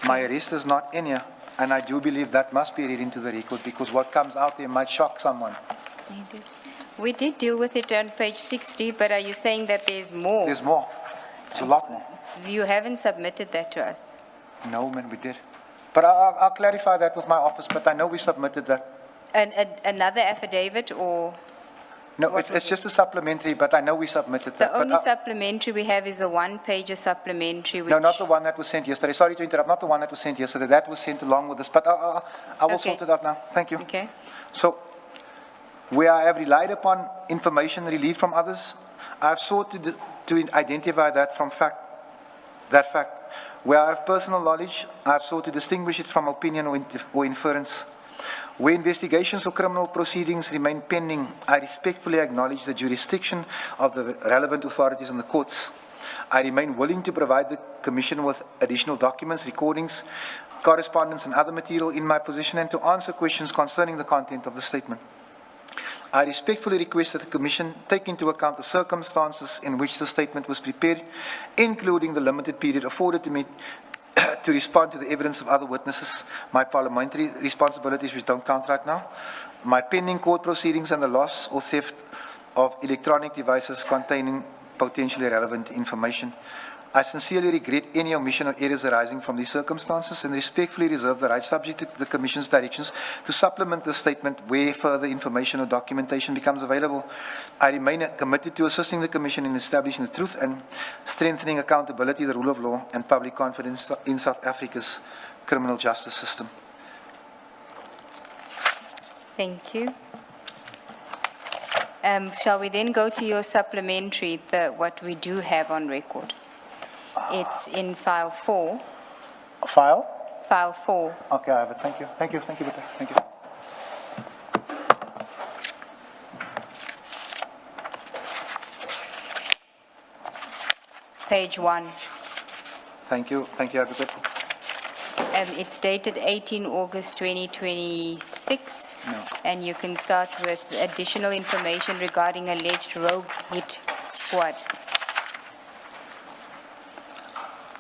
My arrest is not in here, and I do believe that must be read into the record, because what comes out there might shock someone. We did deal with it on page 60, but are you saying that there's more? There's more. There's a lot more. You haven't submitted that to us. No, man, we did. But I'll clarify that with my office, but I know we submitted that. Another affidavit or? No, it's just a supplementary, but I know we submitted that. The only supplementary we have is a one-page supplementary. Which... No, not the one that was sent yesterday. Sorry to interrupt, not the one that was sent yesterday. That was sent along with this, but I will sort it out now. Thank you. Okay. So, where I have relied upon information relieved from others, I have sought to identify that fact. Where I have personal knowledge, I have sought to distinguish it from opinion or inference. Where investigations or criminal proceedings remain pending, I respectfully acknowledge the jurisdiction of the relevant authorities and the courts. I remain willing to provide the Commission with additional documents, recordings, correspondence and other material in my possession, and to answer questions concerning the content of the statement. I respectfully request that the Commission take into account the circumstances in which the statement was prepared, including the limited period afforded to me to respond to the evidence of other witnesses, my parliamentary responsibilities, which don't count right now, my pending court proceedings, and the loss or theft of electronic devices containing potentially relevant information. I sincerely regret any omission or errors arising from these circumstances and respectfully reserve the right, subject to the Commission's directions, to supplement the statement where further information or documentation becomes available. I remain committed to assisting the Commission in establishing the truth and strengthening accountability, the rule of law, and public confidence in South Africa's criminal justice system. Thank you. Shall we then go to your supplementary, what we do have on record? It's in file 4. File? File 4. Okay, I have it. Thank you. Thank you. Thank you, Bita. Thank you. Page 1. Thank you. Thank you, Advocate. It's dated 18 August 2026. No. And you can start with additional information regarding alleged rogue hit squad.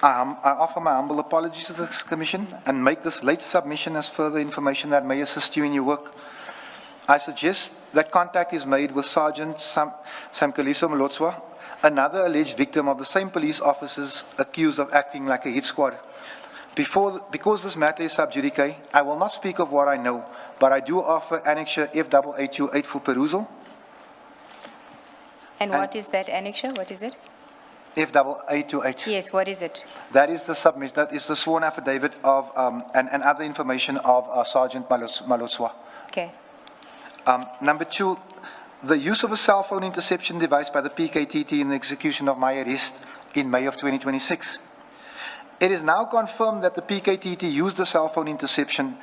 I offer my humble apologies to the Commission and make this late submission as further information that may assist you in your work. I suggest that contact is made with Sergeant Samkeliso Malotswa, another alleged victim of the same police officers accused of acting like a hit squad. Because this matter is sub judice, I will not speak of what I know, but I do offer Annexure F828 for perusal. And what is that annexure? What is it? F828. Yes, what is it? That is the submission. That is the sworn affidavit of and other information of Sergeant Malotswa. Okay. Number 2, the use of a cell phone interception device by the PKTT in the execution of my arrest in May of 2026. It is now confirmed that the PKTT used the cell phone interception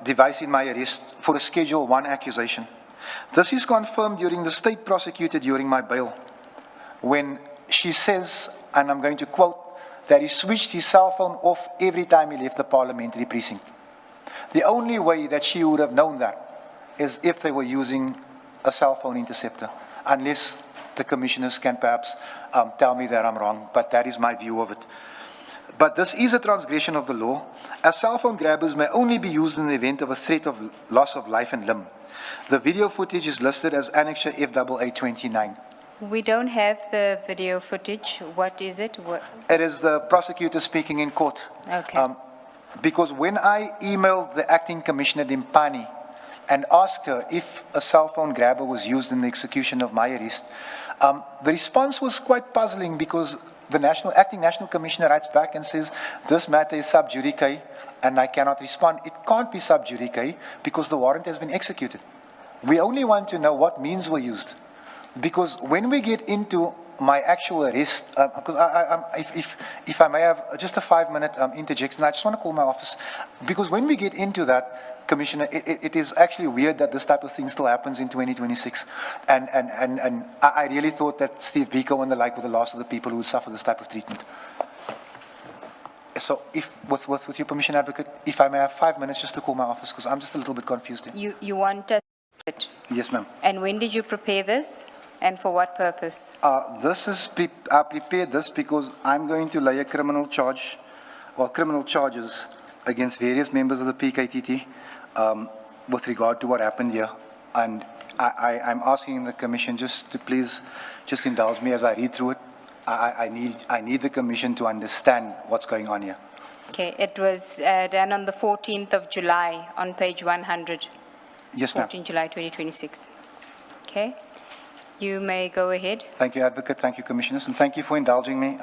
device in my arrest for a Schedule 1 accusation. This is confirmed during the state prosecutor during my bail, when she says, and I'm going to quote, that he switched his cell phone off every time he left the parliamentary precinct. The only way that she would have known that is if they were using a cell phone interceptor, unless the commissioners can perhaps tell me that I'm wrong, but that is my view of it. But this is a transgression of the law, as cell phone grabbers may only be used in the event of a threat of loss of life and limb. The video footage is listed as Annexure F829. We don't have the video footage. What is it? It is the prosecutor speaking in court. Okay. Because when I emailed the acting commissioner Dimpani and asked her if a cell phone grabber was used in the execution of my arrest, the response was quite puzzling, because the acting national commissioner writes back and says, this matter is sub judice and I cannot respond. It can't be sub judice because the warrant has been executed. We only want to know what means were used. Because when we get into my actual arrest, if I may have just a 5-minute interjection, I just want to call my office. Because when we get into that, Commissioner, it is actually weird that this type of thing still happens in 2026. And I really thought that Steve Biko and the like were the last of the people who would suffer this type of treatment. So, with your permission, Advocate, if I may have 5 minutes just to call my office, because I'm just a little bit confused here. You want us? Yes, ma'am. And when did you prepare this? And for what purpose? I prepared this because I'm going to lay a criminal charge or criminal charges against various members of the PKTT with regard to what happened here. And I'm asking the Commission just to please just indulge me as I read through it. I need the Commission to understand what's going on here. Okay, it was done on the 14th of July on page 100. Yes, ma'am. 14 July 2026. Okay, you may go ahead. Thank you, Advocate. Thank you, Commissioners. And thank you for indulging me.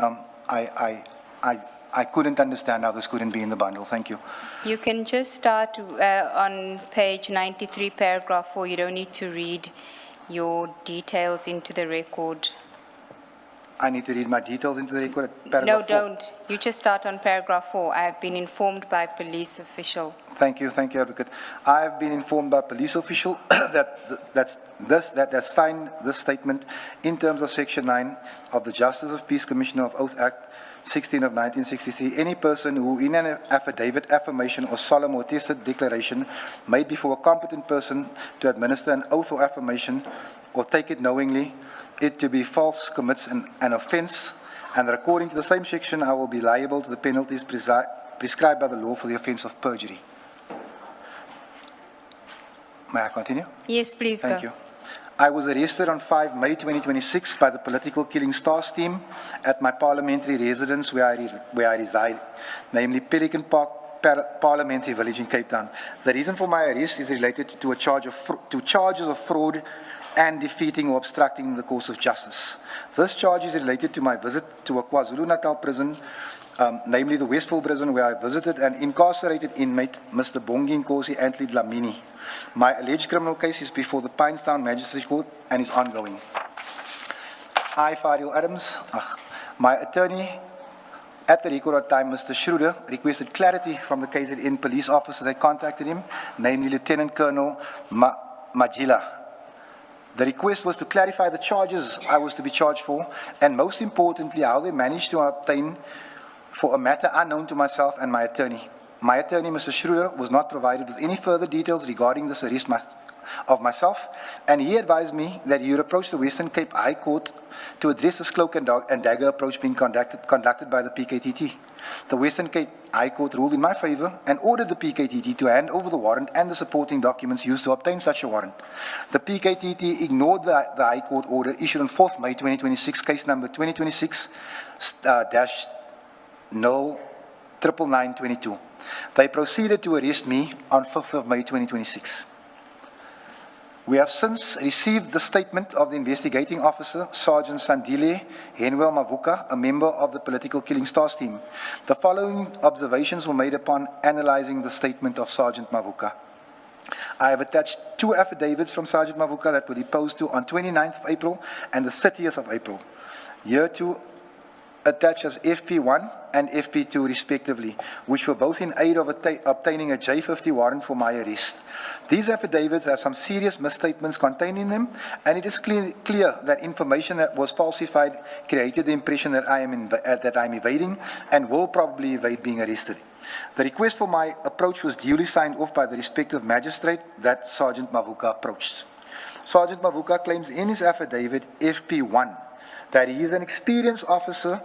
I couldn't understand how this couldn't be in the bundle. Thank you. You can just start on page 93, paragraph 4. You don't need to read your details into the record. I need to read my details into the record at No, paragraph 4. don't. You just start on paragraph 4. I have been informed by police official. Thank you, Advocate. I have been informed by police official that has signed this statement in terms of Section 9 of the Justice of Peace Commissioner of Oath Act 16 of 1963. Any person who in an affidavit, affirmation, or solemn or attested declaration made before a competent person to administer an oath or affirmation or take it knowingly, it to be false, commits an offence, and that according to the same section, I will be liable to the penalties prescribed by the law for the offence of perjury. May I continue? Yes, please go. Thank you. I was arrested on 5 May 2026 by the Political Killing Stars team at my parliamentary residence where I reside, namely Pelican Park Parliamentary Village in Cape Town. The reason for my arrest is related to charges of fraud and defeating or obstructing the course of justice. This charge is related to my visit to a KwaZulu-Natal prison, namely the Westville prison, where I visited an incarcerated inmate, Mr. Bongi Nkosi Antli Dlamini. My alleged criminal case is before the Pinestown Magistrates Court and is ongoing. I, Fadiel Adams, my attorney at the record of time, Mr. Schroeder, requested clarity from the KZN police officer that contacted him, namely Lieutenant Colonel Majila. The request was to clarify the charges I was to be charged for, and most importantly, how they managed to obtain for a matter unknown to myself and my attorney. My attorney, Mr. Schroeder, was not provided with any further details regarding this arrest of myself, and he advised me that he would approach the Western Cape High Court to address this cloak and dagger approach being conducted by the PKTT. The Western Cape High Court ruled in my favor and ordered the PKTT to hand over the warrant and the supporting documents used to obtain such a warrant. The PKTT ignored the High Court order issued on 4th May 2026, case number 2026-09922. They proceeded to arrest me on 5th of May 2026. We have since received the statement of the investigating officer, Sergeant Sandile Henwell Mavuka, a member of the Political Killing Stars team. The following observations were made upon analyzing the statement of Sergeant Mavuka. I have attached 2 affidavits from Sergeant Mavuka that were deposed to on 29th of April and the 30th of April. Here to attach as FP1 and FP2 respectively, which were both in aid of obtaining a J50 warrant for my arrest. These affidavits have some serious misstatements contained in them, and it is clear that information that was falsified created the impression that I'm evading and will probably evade being arrested. The request for my approach was duly signed off by the respective magistrate that Sergeant Mavuka approached. Sergeant Mavuka claims in his affidavit FP1 that he is an experienced officer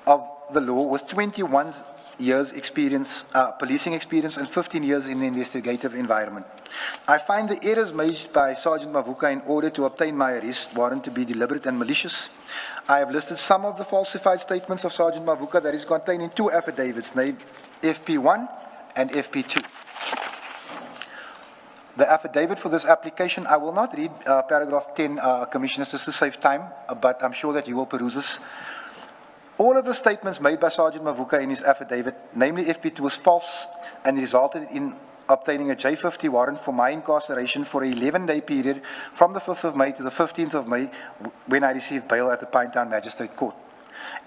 of the law with 21 years experience, policing experience, and 15 years in the investigative environment. I find the errors made by Sergeant Mavuka in order to obtain my arrest warrant to be deliberate and malicious. I have listed some of the falsified statements of Sergeant Mavuka that is contained in 2 affidavits, named FP1 and FP2. The affidavit for this application, I will not read paragraph 10, Commissioners, just to save time, but I'm sure that you will peruse this. All of the statements made by Sergeant Mavuka in his affidavit, namely FP2, was false and resulted in obtaining a J50 warrant for my incarceration for an 11-day period from the 5th of May to the 15th of May when I received bail at the Pinetown Magistrate Court.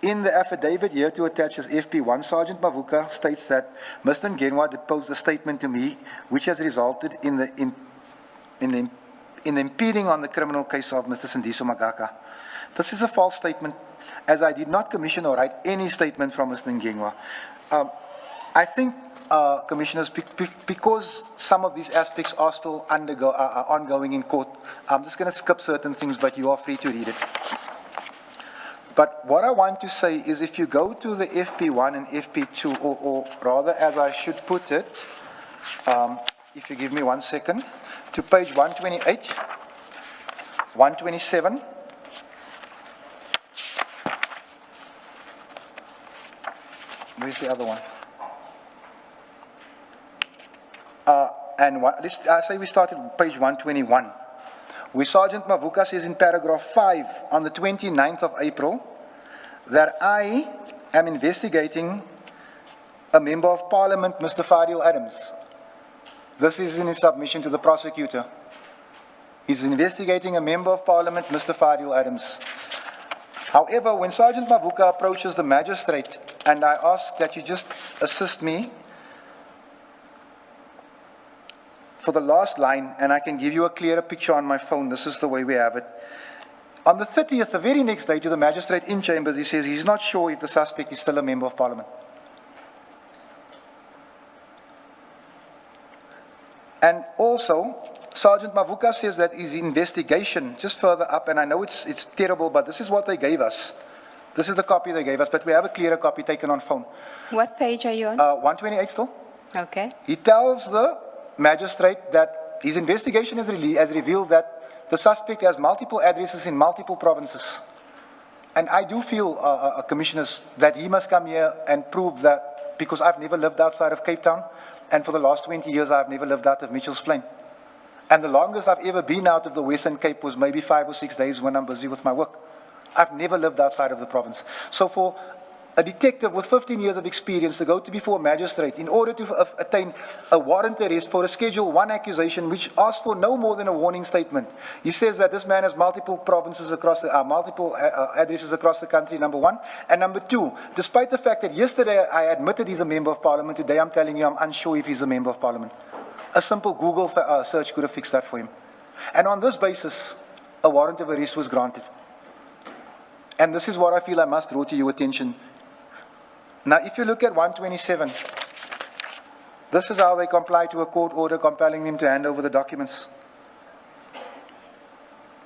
In the affidavit here to attach as FP1, Sergeant Mavuka states that Mr. Ngenwa deposed a statement to me which has resulted in the impeding on the criminal case of Mr. Sindiso Magaka. This is a false statement, as I did not commission or write any statement from Mr. Ngenwa. I think Commissioners, because some of these aspects are still ongoing in court, I'm just going to skip certain things, but you are free to read it. But what I want to say is if you go to the FP1 and FP2, or rather as I should put it, if you give me 1 second, to page 128, 127, where's the other one? I say we start at page 121, where Sergeant Mavuka says in paragraph 5 on the 29th of April that I am investigating a member of parliament, Mr. Fadiel Adams. This is in his submission to the prosecutor. He's investigating a member of parliament, Mr. Fadiel Adams. However, when Sergeant Mavuka approaches the magistrate, and I ask that you just assist me for the last line, and I can give you a clearer picture on my phone. This is the way we have it. On the 30th, the very next day, to the magistrate in chambers, he says he's not sure if the suspect is still a member of parliament. And also, Sergeant Mavuka says that his investigation, just further up, and I know it's terrible, but this is what they gave us. This is the copy they gave us, but we have a clearer copy taken on phone. What page are you on? 128 still. Okay. He tells the magistrate that his investigation has revealed that the suspect has multiple addresses in multiple provinces. And I do feel, Commissioners, that he must come here and prove that, because I've never lived outside of Cape Town, and for the last 20 years I've never lived out of Mitchell's Plain. And the longest I've ever been out of the Western Cape was maybe 5 or 6 days when I'm busy with my work. I've never lived outside of the province. So for a detective with 15 years of experience to go to before a magistrate in order to attain a warrant arrest for a Schedule 1 accusation which asks for no more than a warning statement. He says that this man has multiple provinces across the, multiple addresses across the country, number one. And number two, despite the fact that yesterday I admitted he's a member of parliament, today I'm telling you I'm unsure if he's a member of parliament. A simple Google search could have fixed that for him. And on this basis, a warrant of arrest was granted. And this is what I feel I must draw to your attention. Now, if you look at 127, this is how they comply to a court order compelling them to hand over the documents.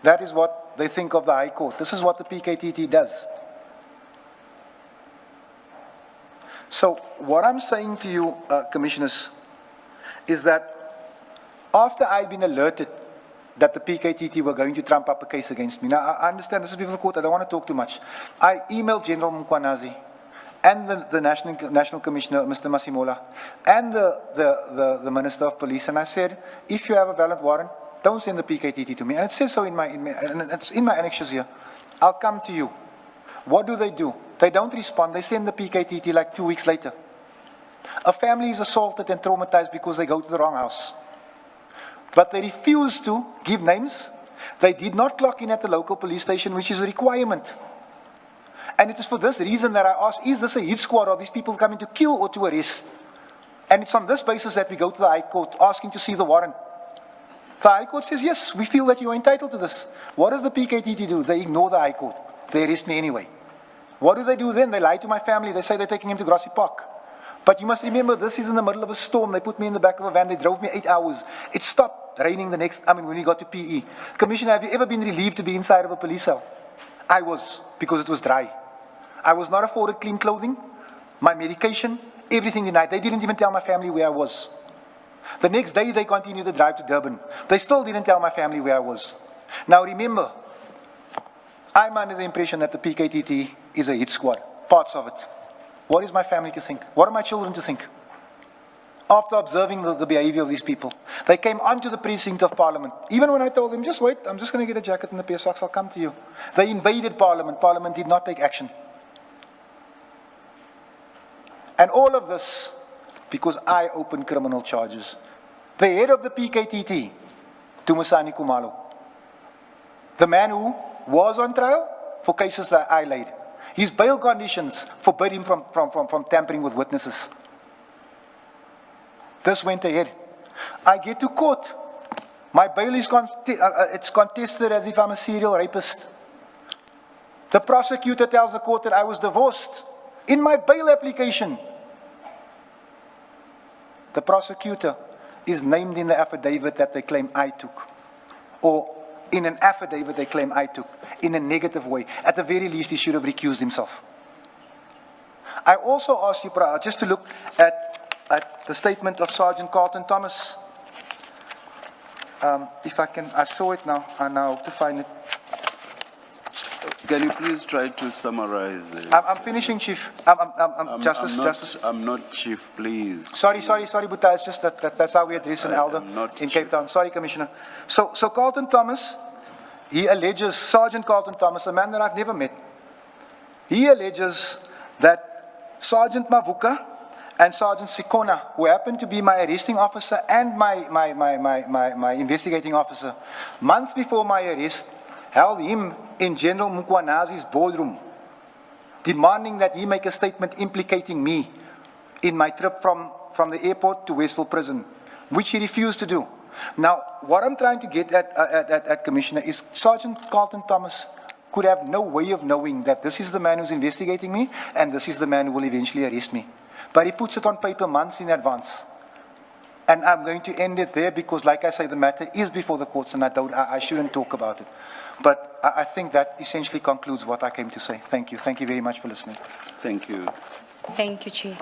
That is what they think of the High Court. This is what the PKTT does. So, what I'm saying to you, Commissioners, is that after I'd been alerted that the PKTT were going to trump up a case against me. Now, I understand this is before the court, I don't want to talk too much. I emailed General Mkwanazi and the National Commissioner, Mr. Masimola, and the Minister of Police, and I said, if you have a valid warrant, don't send the PKTT to me. And it says so in my annexures here. I'll come to you. What do? They don't respond. They send the PKTT like 2 weeks later. A family is assaulted and traumatized because they go to the wrong house. But they refuse to give names. They did not clock in at the local police station, which is a requirement. And it is for this reason that I ask, is this a hit squad? Are these people coming to kill or to arrest? And it's on this basis that we go to the High Court asking to see the warrant. The High Court says, yes, we feel that you are entitled to this. What does the PKTT do? They ignore the High Court. They arrest me anyway. What do then? They lie to my family. They say they're taking him to Grassy Park. But you must remember, this is in the middle of a storm. They put me in the back of a van. They drove me 8 hours. It stopped raining when we got to PE. Commissioner, have you ever been relieved to be inside of a police cell? I was, because it was dry. I was not afforded clean clothing, my medication, everything denied. They didn't even tell my family where I was. The next day, they continued to drive to Durban. They still didn't tell my family where I was. Now remember, I'm under the impression that the PKTT is a hit squad, parts of it. What is my family to think? What are my children to think? After observing the behavior of these people, they came onto the precinct of Parliament. Even when I told them, just wait, I'm just going to get a jacket and a pair of socks, I'll come to you. They invaded Parliament. Parliament did not take action. And all of this because I opened criminal charges. The head of the PKTT, Tumusani Kumalo, the man who was on trial for cases that I laid. His bail conditions forbid him from tampering with witnesses. This went ahead. I get to court. My bail is it's contested as if I'm a serial rapist. The prosecutor tells the court that I was divorced in my bail application. The prosecutor is named in the affidavit that they claim I took, or in an affidavit they claim I took, in a negative way. At the very least, he should have recused himself. I also asked you, just to look at the statement of Sergeant Carlton Thomas. If I can, I saw it now, I now hope to find it. Can you please try to summarize it? I'm finishing, Chief. Justice. I'm not Chief, please. Sorry, Buta, it's just that's how we address an elder in Cape Town. Sorry, Commissioner. So Carlton Thomas, he alleges, Sergeant Carlton Thomas, a man that I've never met, he alleges that Sergeant Mavuka and Sergeant Sikona, who happened to be my arresting officer and my investigating officer, months before my arrest, held him in General Mkwanazi's boardroom, demanding that he make a statement implicating me in my trip from the airport to Westville Prison, which he refused to do. Now, what I'm trying to get at Commissioner, is Sergeant Carlton Thomas could have no way of knowing that this is the man who's investigating me and this is the man who will eventually arrest me. But he puts it on paper months in advance. And I'm going to end it there because, like I say, the matter is before the courts and I shouldn't talk about it. But I think that essentially concludes what I came to say. Thank you. Thank you very much for listening. Thank you. Thank you, Chief.